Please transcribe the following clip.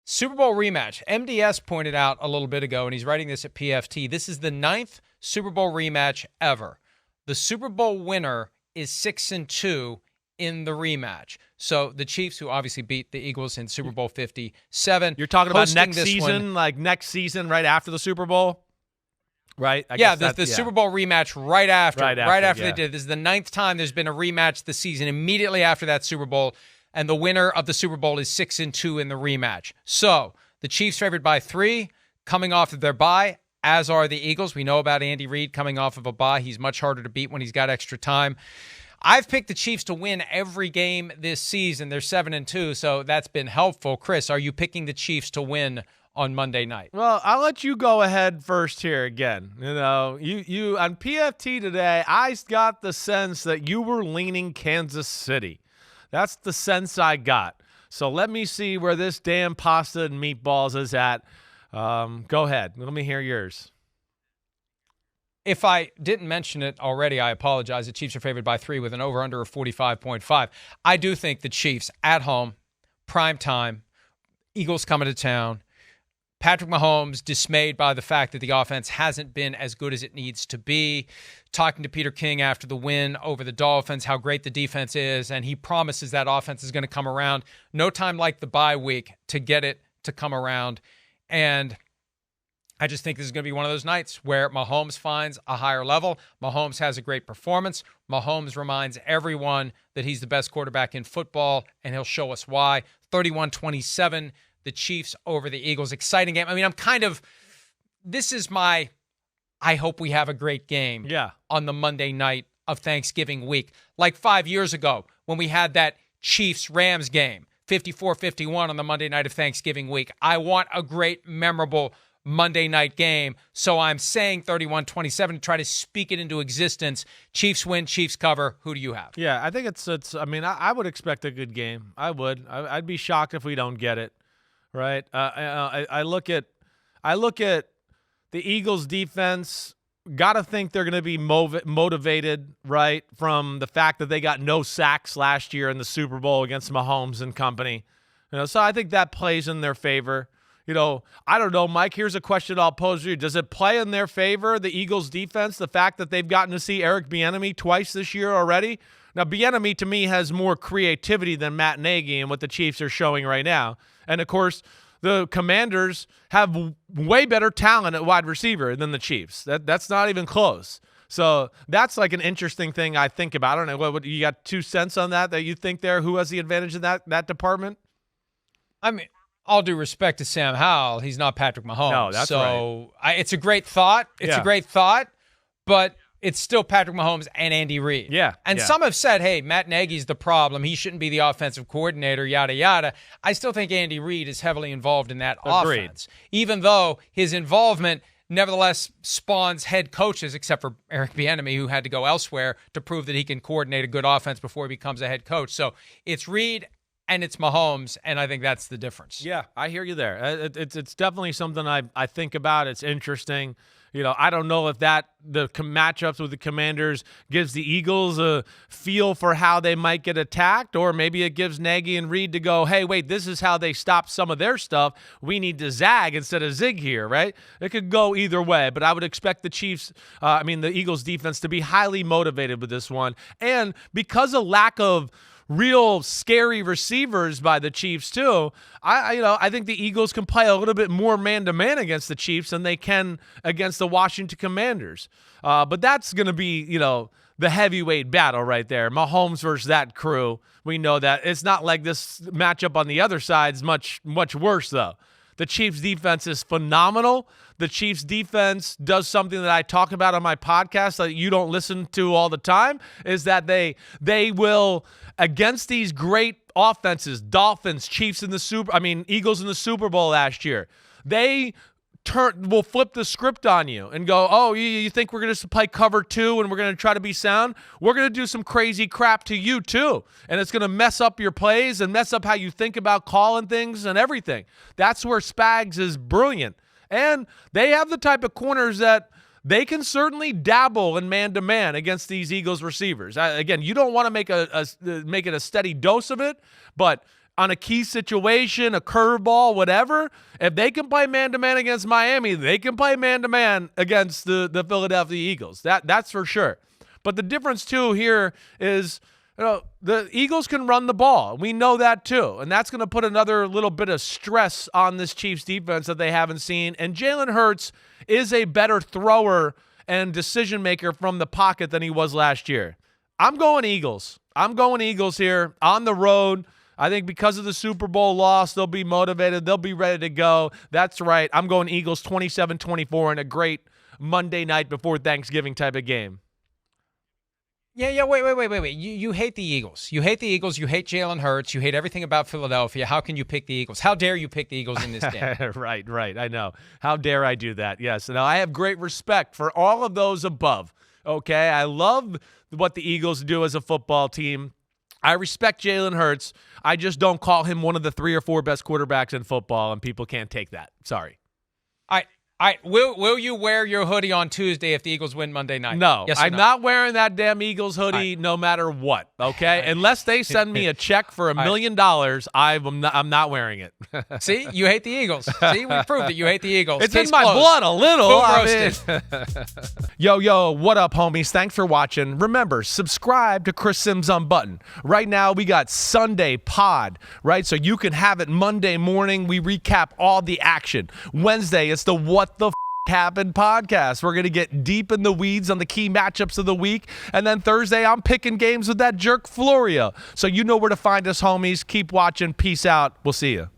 Super Bowl rematch. MDS pointed out a little bit ago, and he's writing this at PFT. This is the 9th Super Bowl rematch ever. The Super Bowl winner is 6-2 in the rematch. So the Chiefs, who obviously beat the Eagles in Super Bowl 57. You're talking about next season, like next season, right after the Super Bowl? Right? The Super Bowl rematch right after they did. This is the 9th time there's been a rematch this season, immediately after that Super Bowl. And the winner of the Super Bowl is 6-2 in the rematch. So the Chiefs favored by 3, coming off of their bye, as are the Eagles. We know about Andy Reid coming off of a bye. He's much harder to beat when he's got extra time. I've picked the Chiefs to win every game this season. They're 7-2, so that's been helpful. Chris, are you picking the Chiefs to win on Monday night? Well, I'll let you go ahead first here again. You know, you on PFT today, I got the sense that you were leaning Kansas City. That's the sense I got. So let me see where this damn pasta and meatballs is at. Go ahead. Let me hear yours. If I didn't mention it already, I apologize. The Chiefs are favored by 3 with an over-under of 45.5. I do think the Chiefs at home, prime time, Eagles coming to town, Patrick Mahomes dismayed by the fact that the offense hasn't been as good as it needs to be. Talking to Peter King after the win over the Dolphins, how great the defense is, and he promises that offense is going to come around. No time like the bye week to get it to come around. And I just think this is going to be one of those nights where Mahomes finds a higher level. Mahomes has a great performance. Mahomes reminds everyone that he's the best quarterback in football, and he'll show us why. 31-27, the Chiefs over the Eagles. Exciting game. I mean, this is my, I hope we have a great game on the Monday night of Thanksgiving week. Like 5 years ago when we had that Chiefs-Rams game, 54-51 on the Monday night of Thanksgiving week. I want a great, memorable Monday night game. So I'm saying 31-27 to try to speak it into existence. Chiefs win, Chiefs cover. Who do you have? Yeah, I think I would expect a good game. I would. I'd be shocked if we don't get it. Right. I look at the Eagles defense. Got to think they're going to be motivated, right, from the fact that they got no sacks last year in the Super Bowl against Mahomes and company. So I think that plays in their favor. I don't know, Mike. Here's a question I'll pose to you: does it play in their favor, the Eagles defense, the fact that they've gotten to see Eric Bieniemy twice this year already? Now, Bieniemy to me has more creativity than Matt Nagy and what the Chiefs are showing right now. And, of course, the Commanders have way better talent at wide receiver than the Chiefs. That's not even close. So that's like an interesting thing I think about. I don't know. What you got 2 cents on that you think there? Who has the advantage in that department? I mean, all due respect to Sam Howell, he's not Patrick Mahomes. No, that's right. It's a great thought. It's a great thought, but it's still Patrick Mahomes and Andy Reid. Yeah. And some have said, hey, Matt Nagy's the problem. He shouldn't be the offensive coordinator, yada, yada. I still think Andy Reid is heavily involved in that offense, even though his involvement nevertheless spawns head coaches, except for Eric Bieniemy, who had to go elsewhere to prove that he can coordinate a good offense before he becomes a head coach. So it's Reid and it's Mahomes, and I think that's the difference. Yeah, I hear you there. It's definitely something I think about. It's interesting. I don't know if the matchups with the Commanders gives the Eagles a feel for how they might get attacked, or maybe it gives Nagy and Reid to go, hey, wait, this is how they stop some of their stuff. We need to zag instead of zig here, right? It could go either way, but I would expect the the Eagles defense to be highly motivated with this one. And because of lack of real scary receivers by the Chiefs too, I think the Eagles can play a little bit more man-to-man against the Chiefs than they can against the Washington Commanders. But that's going to be, the heavyweight battle right there. Mahomes versus that crew. We know that. It's not like this matchup on the other side is much, much worse, though. The Chiefs' defense is phenomenal. The Chiefs' defense does something that I talk about on my podcast that you don't listen to all the time, is that they will, against these great offenses, Dolphins, Eagles in the Super Bowl last year, they will flip the script on you and go, oh, you think we're going to play cover 2 and we're going to try to be sound? We're going to do some crazy crap to you too. And it's going to mess up your plays and mess up how you think about calling things and everything. That's where Spags is brilliant. And they have the type of corners that they can certainly dabble in man-to-man against these Eagles receivers. Again, you don't want to make it a steady dose of it, but on a key situation, a curveball, whatever, if they can play man-to-man against Miami, they can play man-to-man against the Philadelphia Eagles. That's for sure. But the difference, too, here is the Eagles can run the ball. We know that, too. And that's going to put another little bit of stress on this Chiefs defense that they haven't seen. And Jalen Hurts is a better thrower and decision maker from the pocket than he was last year. I'm going Eagles. I'm going Eagles here on the road. I think because of the Super Bowl loss, they'll be motivated. They'll be ready to go. That's right. I'm going Eagles 27-24 in a great Monday night before Thanksgiving type of game. Yeah, wait. You hate the Eagles. You hate the Eagles. You hate Jalen Hurts. You hate everything about Philadelphia. How can you pick the Eagles? How dare you pick the Eagles in this game? Right. I know. How dare I do that? Yes. Now, I have great respect for all of those above. Okay? I love what the Eagles do as a football team. I respect Jalen Hurts. I just don't call him one of the 3 or 4 best quarterbacks in football, and people can't take that. Sorry. Will you wear your hoodie on Tuesday if the Eagles win Monday night? No, yes I'm not wearing that damn Eagles hoodie no matter what, okay? Unless they send me a check for $1 million, I'm not wearing it. See, you hate the Eagles. See, we proved it. You hate the Eagles. It's Case in my closed. blood a little. Roasted. Yo, what up, homies? Thanks for watching. Remember, subscribe to Chris Simms Unbuttoned. Right now, we got Sunday pod, right? So you can have it Monday morning. We recap all the action. Wednesday, it's the What the Happened podcast. We're going to get deep in the weeds on the key matchups of the week. And then Thursday, I'm picking games with that jerk Florio. So you know where to find us, homies. Keep watching. Peace out. We'll see you.